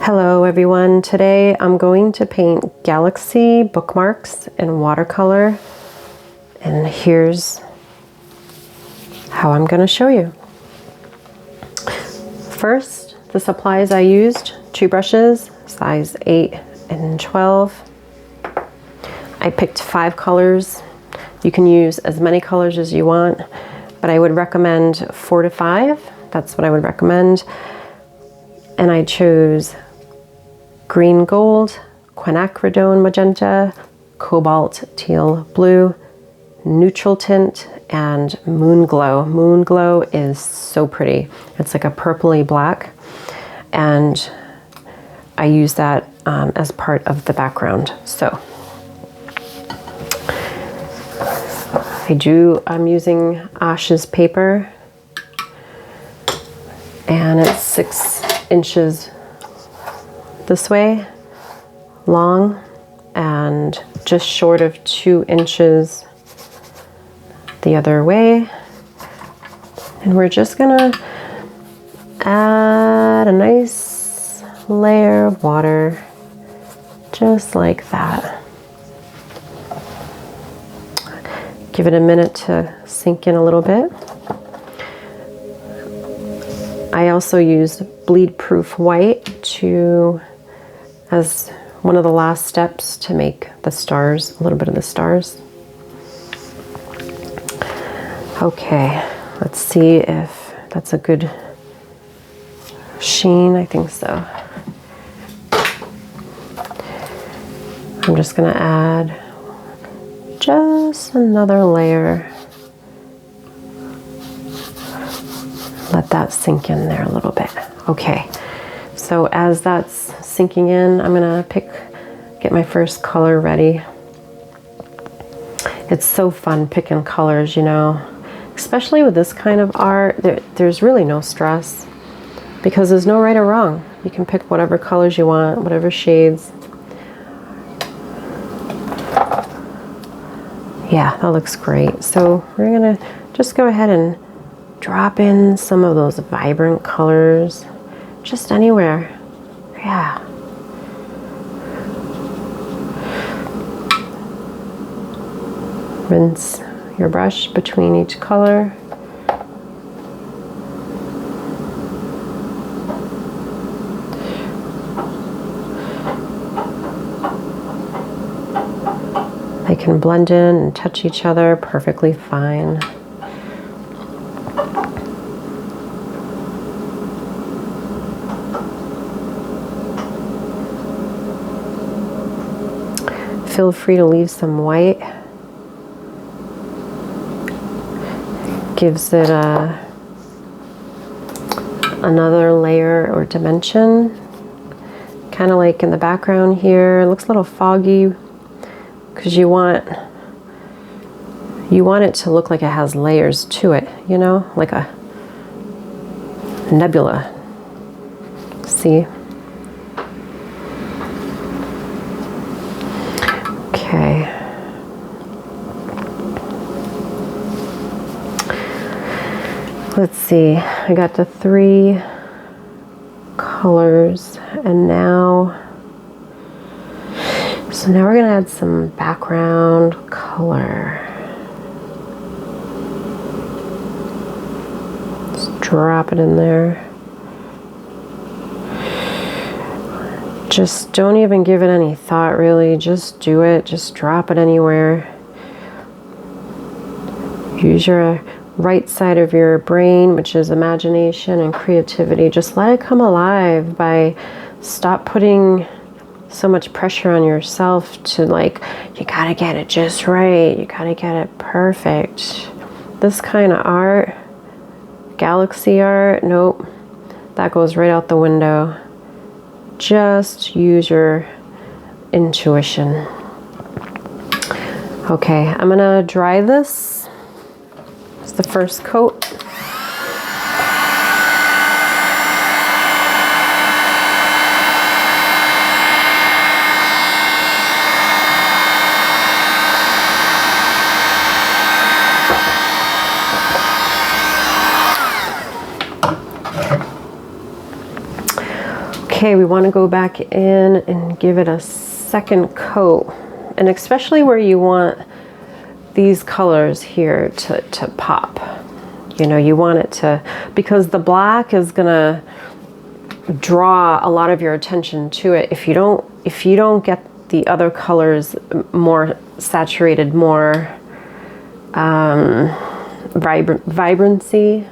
Hello everyone, today I'm going to paint galaxy bookmarks in watercolor, and here's how I'm going to show you. First, the supplies I used: 2 brushes, size 8 and 12. I picked 5 colors. You can use as many colors as you want, but I would recommend 4 to 5. That's what I would recommend. And I chose green gold, quinacridone magenta, cobalt teal blue, neutral tint, and moon glow. Moon glow is so pretty. It's like a purpley black, and I use that as part of the background. So I'm using Ash's paper, and it's 6 inches this way long and just short of 2 inches the other way. And we're just gonna add a nice layer of water just like that. Give it a minute to sink in a little bit. I also used bleed-proof white as one of the last steps to make the stars, a little bit of the stars. Okay, let's see if that's a good sheen. I think so. I'm just gonna add just another layer. Let that sink in there a little bit. Okay, so as that's sinking in, I'm gonna get my first color ready. It's so fun picking colors, you know, especially with this kind of art. There's really no stress because there's no right or wrong. You can pick whatever colors you want, whatever shades. Yeah, that looks great. So we're gonna just go ahead and drop in some of those vibrant colors, just anywhere. Yeah. Rinse your brush between each color. They can blend in and touch each other perfectly fine. Feel free to leave some white. Gives it another layer or dimension. Kind of like in the background here. It looks a little foggy because you want it to look like it has layers to it, you know, like a nebula. See? Okay. Let's see. I got the 3 colors, and so now we're gonna add some background color. Just drop it in there. Just don't even give it any thought, really. Just do it. Just drop it anywhere. Use your right side of your brain, which is imagination and creativity. Just let it come alive stop putting so much pressure on yourself to, like, you gotta get it just right. You gotta get it perfect. This kind of art, galaxy art, nope. That goes right out the window. Just use your intuition. Okay, I'm gonna dry this. It's the first coat. Okay, we want to go back in and give it a second coat, and especially where you want these colors here to pop. You know, you want it to, because the black is gonna draw a lot of your attention to it. If you don't get the other colors more saturated, more vibrancy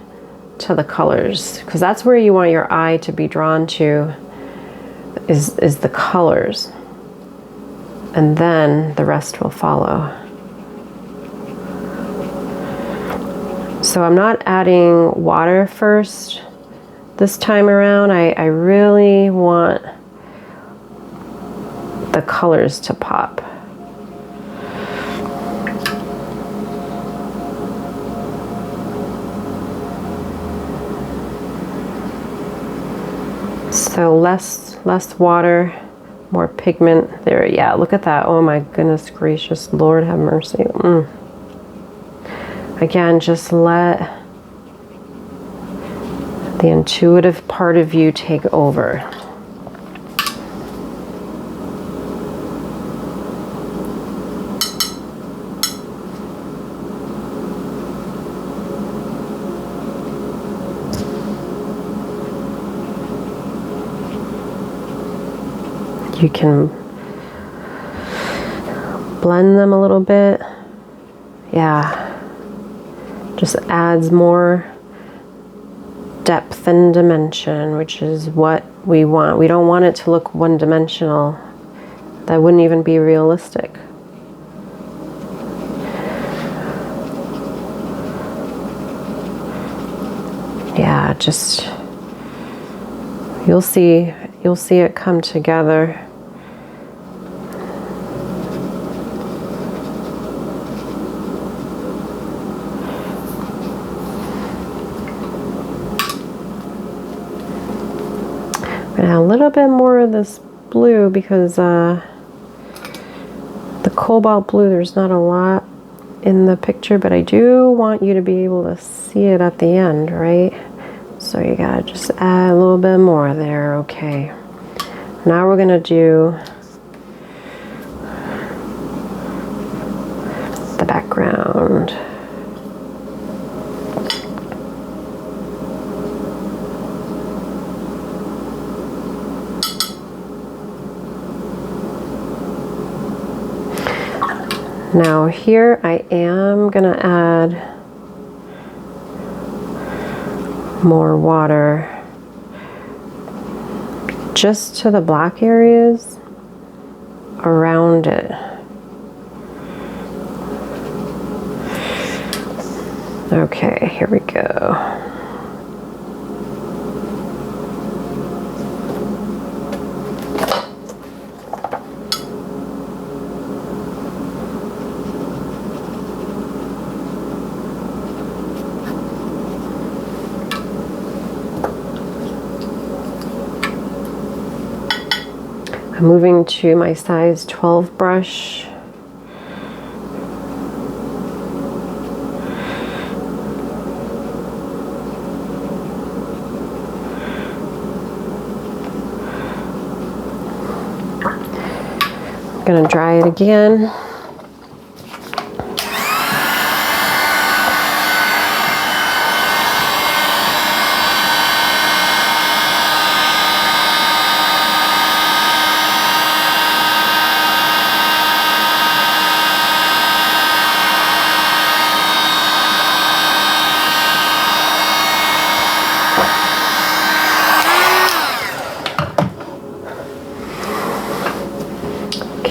to the colors, because that's where you want your eye to be drawn to, is the colors, and then the rest will follow. So I'm not adding water first this time around. I really want the colors to pop. So less water, more pigment there. Yeah, look at that. Oh my goodness gracious, Lord have mercy. Again, just let the intuitive part of you take over. You can blend them a little bit. Yeah, just adds more depth and dimension, which is what we want. We don't want it to look one-dimensional. That wouldn't even be realistic. Yeah, just you'll see it come together. And a little bit more of this blue, because the cobalt blue, there's not a lot in the picture, but I do want you to be able to see it at the end, right? So you gotta just add a little bit more there. Okay, now we're gonna do the background. Now here I am gonna add more water just to the black areas around it. Okay, here we go. I'm moving to my size 12 brush. I'm gonna dry it again.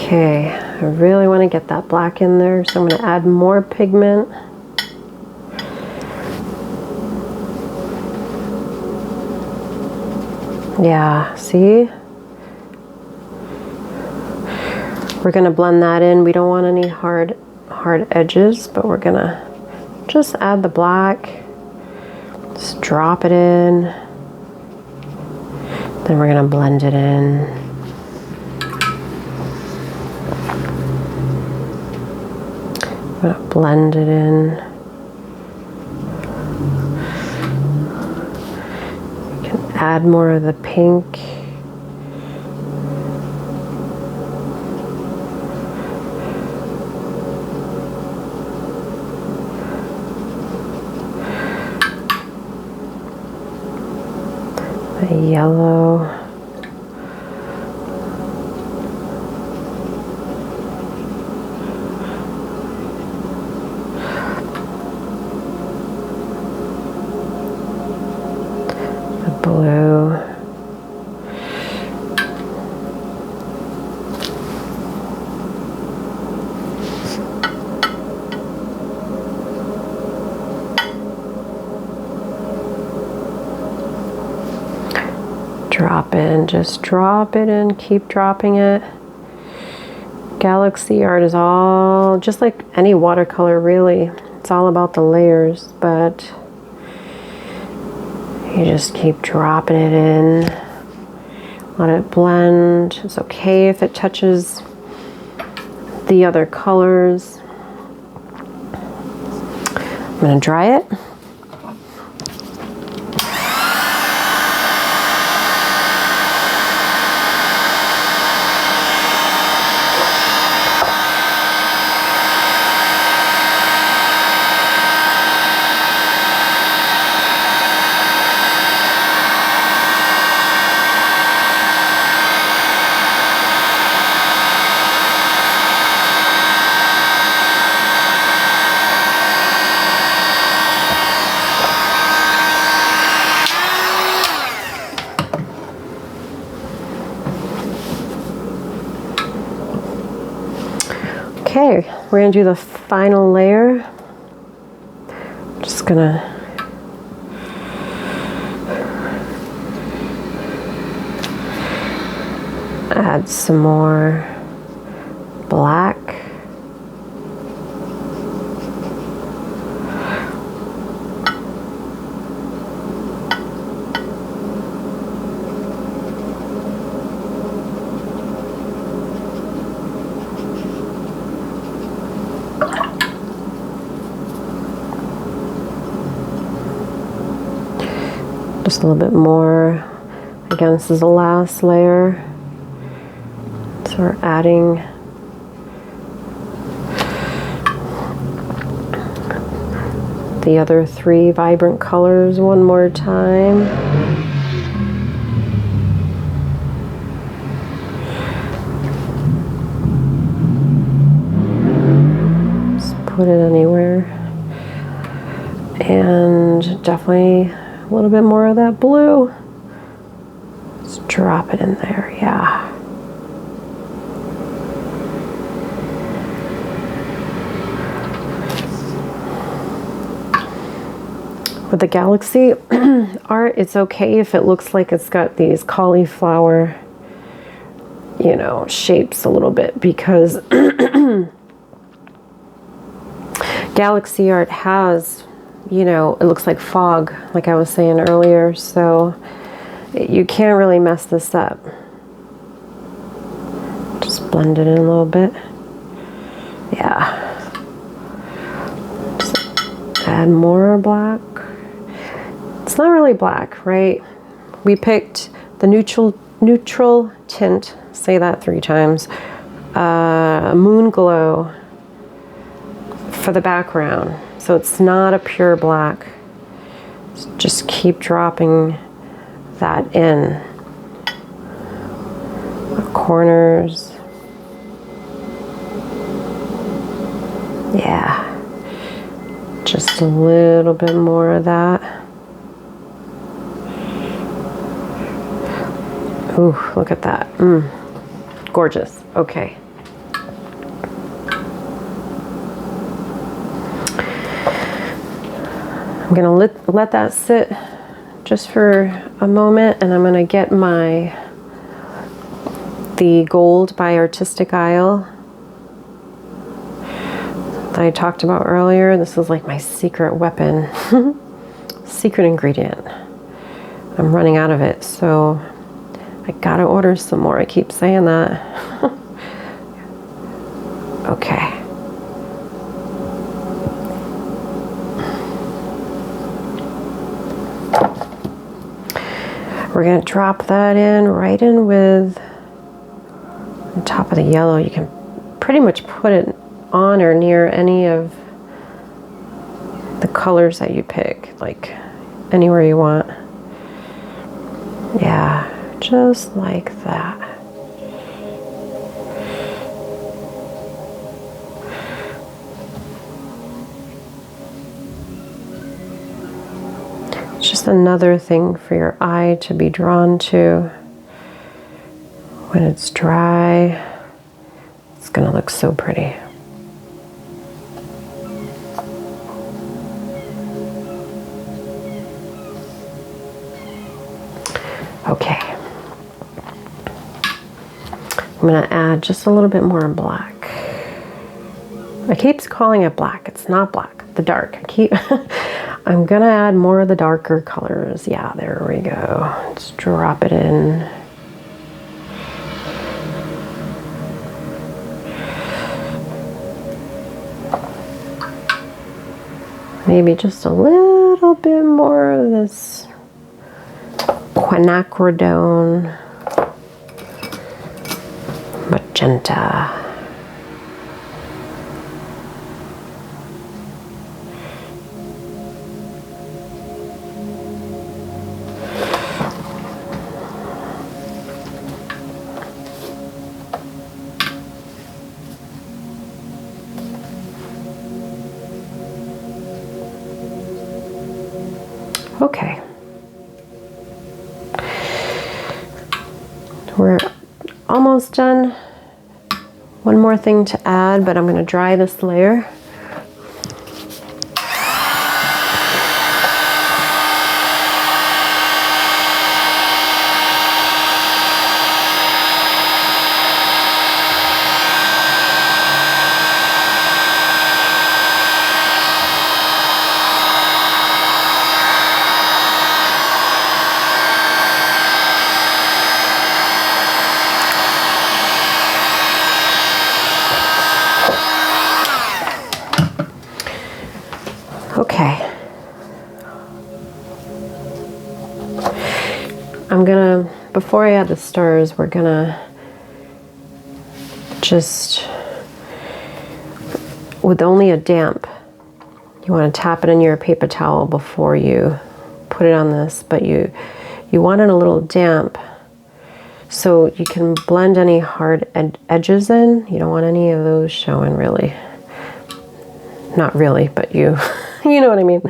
Okay, I really want to get that black in there, so I'm going to add more pigment. Yeah, see? We're going to blend that in. We don't want any hard edges, but we're going to just add the black. Just drop it in. Then we're going to blend it in. I'm going to blend it in. You can add more of the pink. The yellow. The blue. Drop in, just drop it in, keep dropping it. Galaxy art is all, just like any watercolor really, it's all about the layers, but you just keep dropping it in. Let it blend. It's okay if it touches the other colors. I'm gonna dry it. Okay, we're gonna do the final layer. Just gonna add some more black. Just a little bit more. Again, this is the last layer. So we're adding the other 3 vibrant colors one more time. Just put it anywhere. And definitely a little bit more of that blue. Just drop it in there, yeah. With the Galaxy art, it's okay if it looks like it's got these cauliflower, you know, shapes a little bit, because Galaxy art has, you know, it looks like fog, like I was saying earlier, so you can't really mess this up. Just blend it in a little bit. Yeah. Just add more black. It's not really black, right? We picked the neutral tint, say that 3 times, Moon Glow for the background. So it's not a pure black. Just keep dropping that in. The corners. Yeah. Just a little bit more of that. Ooh, look at that. Gorgeous. Okay. I'm gonna let that sit just for a moment, and I'm gonna get the gold by Artistic Isle that I talked about earlier. This is like my secret weapon, secret ingredient. I'm running out of it, so I gotta order some more. I keep saying that. Okay. We're gonna drop that in, right in with the top of the yellow. You can pretty much put it on or near any of the colors that you pick, like anywhere you want. Yeah, just like that. It's just another thing for your eye to be drawn to. When it's dry, it's gonna look so pretty. Okay. I'm gonna add just a little bit more black. I keep calling it black. It's not black, the dark. I'm gonna add more of the darker colors. Yeah, there we go. Just drop it in. Maybe just a little bit more of this quinacridone magenta. Okay. We're almost done. One more thing to add, but I'm going to dry this layer. Okay. I'm gonna, before I add the stars, we're gonna just, with only a damp, you want to tap it in your paper towel before you put it on this, but you want it a little damp so you can blend any hard edges in. You don't want any of those showing really. Not really, but you know what I mean.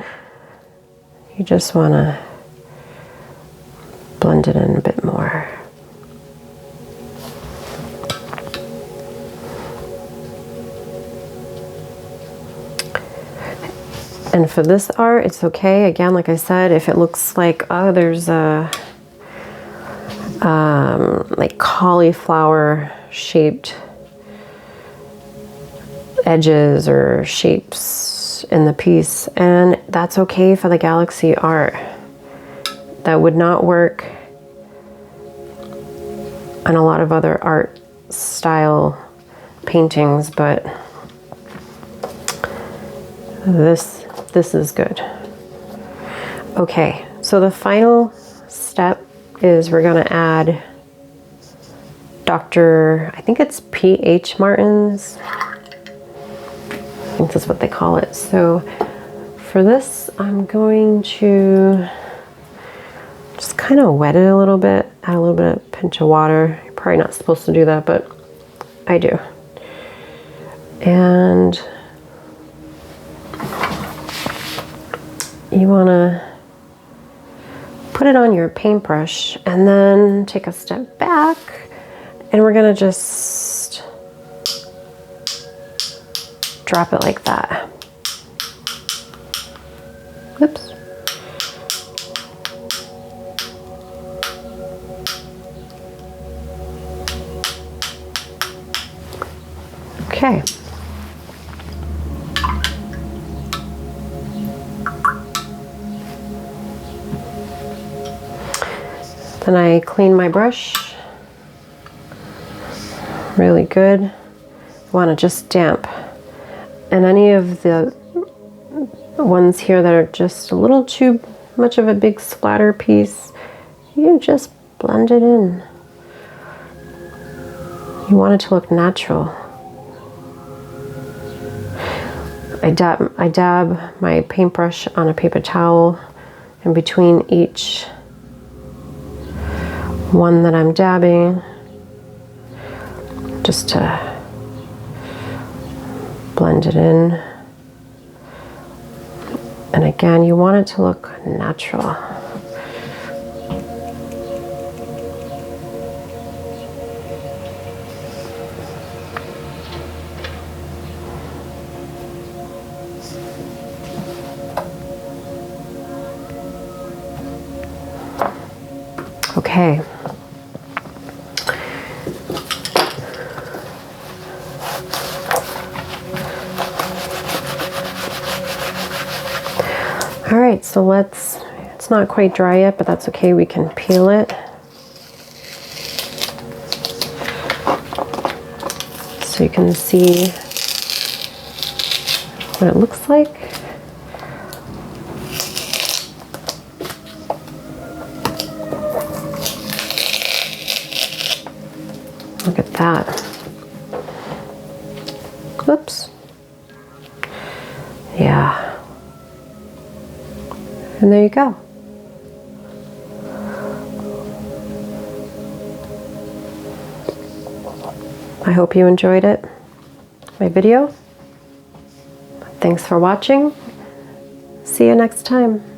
You just want to blend it in a bit more. And for this art, it's okay. Again, like I said, if it looks like, oh, there's a like cauliflower shaped edges or shapes in the piece, and that's okay for the galaxy art. That would not work on a lot of other art style paintings, but this is good. Okay, so the final step is we're going to add I think it's P.H. Martin's. I think that's what they call it. So for this, I'm going to just kind of wet it a little bit, add a little bit of pinch of water. You're probably not supposed to do that, but I do. And you want to put it on your paintbrush and then take a step back, and we're going to just drop it like that. Oops. Okay. Then I clean my brush really good. I want to just damp. And any of the ones here that are just a little too much of a big splatter piece, you just blend it in. You want it to look natural. I dab my paintbrush on a paper towel in between each one that I'm dabbing just to blend it in. And again, you want it to look natural. Okay. All right, so it's not quite dry yet, but that's okay, we can peel it. So you can see what it looks like. Look at that. Whoops. Yeah. And there you go. I hope you enjoyed it, my video. Thanks for watching. See you next time.